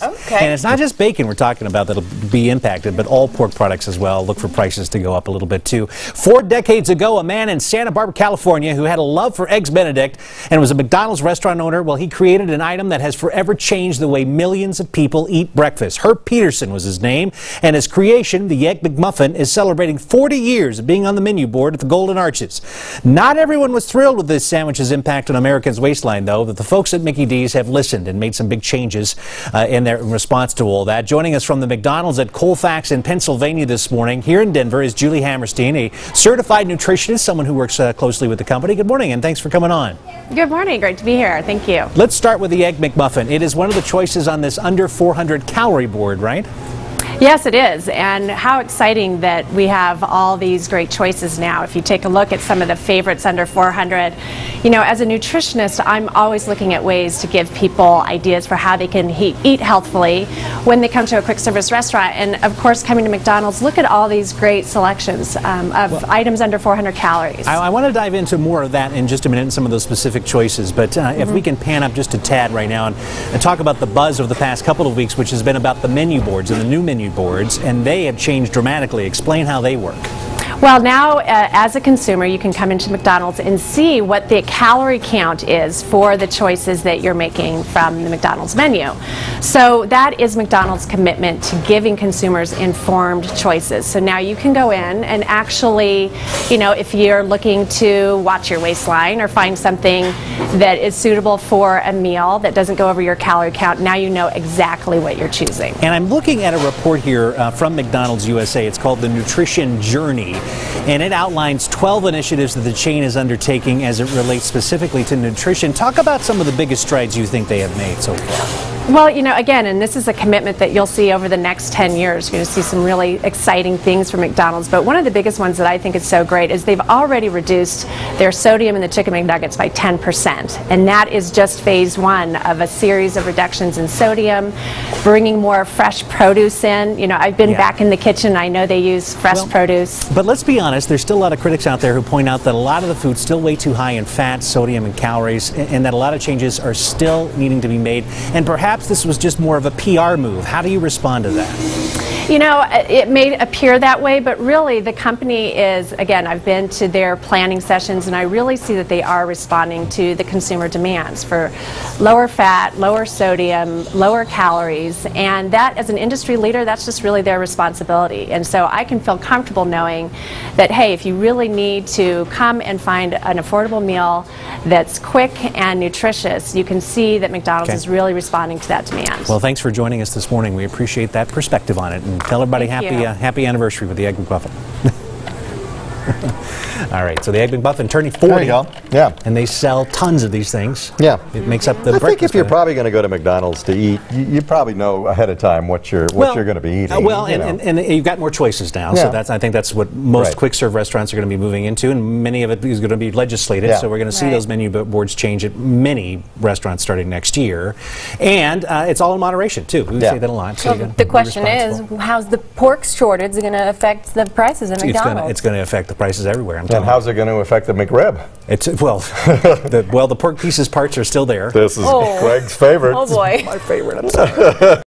Okay. And it's not just bacon we're talking about that'll be impacted, but all pork products as well. Look for prices to go up a little bit too. 4 decades ago, a man in Santa Barbara, California, who had a love for Eggs Benedict and was a McDonald's restaurant owner, well, he created an item that has forever changed the way millions of people eat breakfast. Herb Peterson was his name, and his creation, the Egg McMuffin, is celebrating 40 years of being on the menu board at the Golden Arches. Not everyone was thrilled with this sandwich's impact on Americans' waistline, though, but the folks at Mickey D's have listened and made some big changes in response to all that. Joining us from the McDonald's at Colfax in Pennsylvania this morning, here in Denver, is Julie Hammerstein, a certified nutritionist, someone who works closely with the company. Good morning, and thanks for coming on. Good morning. Great to be here. Thank you. Let's start with the Egg McMuffin. It is one of the choices on this under 400 calorie board, right? Yes, it is, and how exciting that we have all these great choices now. If you take a look at some of the favorites under 400, you know, as a nutritionist, I'm always looking at ways to give people ideas for how they can eat healthfully when they come to a quick service restaurant. And of course, coming to McDonald's, look at all these great selections of items under 400 calories. I want to dive into more of that in just a minute and some of those specific choices, but if we can pan up just a tad right now and talk about the buzz of the past couple of weeks, which has been about the menu boards and the new menu boards, and they have changed dramatically. Explain how they work. Well, now as a consumer, you can come into McDonald's and see what the calorie count is for the choices that you're making from the McDonald's menu. So that is McDonald's commitment to giving consumers informed choices. So now you can go in and actually, you know, if you're looking to watch your waistline or find something that is suitable for a meal that doesn't go over your calorie count, now you know exactly what you're choosing. And I'm looking at a report here from McDonald's USA. It's called the Nutrition Journey, and it outlines 12 initiatives that the chain is undertaking as it relates specifically to nutrition. Talk about some of the biggest strides you think they have made so far. Well, you know, again, and this is a commitment that you'll see over the next 10 years. You're going to see some really exciting things from McDonald's, but one of the biggest ones that I think is so great is they've already reduced their sodium in the Chicken McNuggets by 10%, and that is just phase one of a series of reductions in sodium, bringing more fresh produce in. You know, I've been back in the kitchen. I know they use fresh produce. But let's be honest, there's still a lot of critics out there who point out that a lot of the food's still way too high in fat, sodium, and calories, and that a lot of changes are still needing to be made, and perhaps this was just more of a PR move. How do you respond to that? You know, it may appear that way, but really the company is, again, I've been to their planning sessions and I really see that they are responding to the consumer demands for lower fat, lower sodium, lower calories, and that as an industry leader, that's just really their responsibility. And so I can feel comfortable knowing that, hey, if you really need to come and find an affordable meal that's quick and nutritious, you can see that McDonald's is really responding to that demand. Well, thanks for joining us this morning. We appreciate that perspective on it. And tell everybody happy anniversary with the Egg McMuffin. All right, so the Egg McMuffin turning 40. There you go. Yeah. And they sell tons of these things. Yeah. It makes up the breakfast. I think if you're probably going to go to McDonald's to eat, you probably know ahead of time what you're going to be eating. Well, and you've got more choices now. So I think that's what most quick serve restaurants are going to be moving into, and many of it is going to be legislated. So we're going to see those menu boards change at many restaurants starting next year. And it's all in moderation too. We say that a lot. So the question is, how's the pork shortage going to affect the prices at McDonald's? It's going to affect the prices everywhere. And how's it going to affect the McRib? It's the pork pieces parts are still there. This is Gregg's favorite. Oh boy. My favorite. I'm sorry.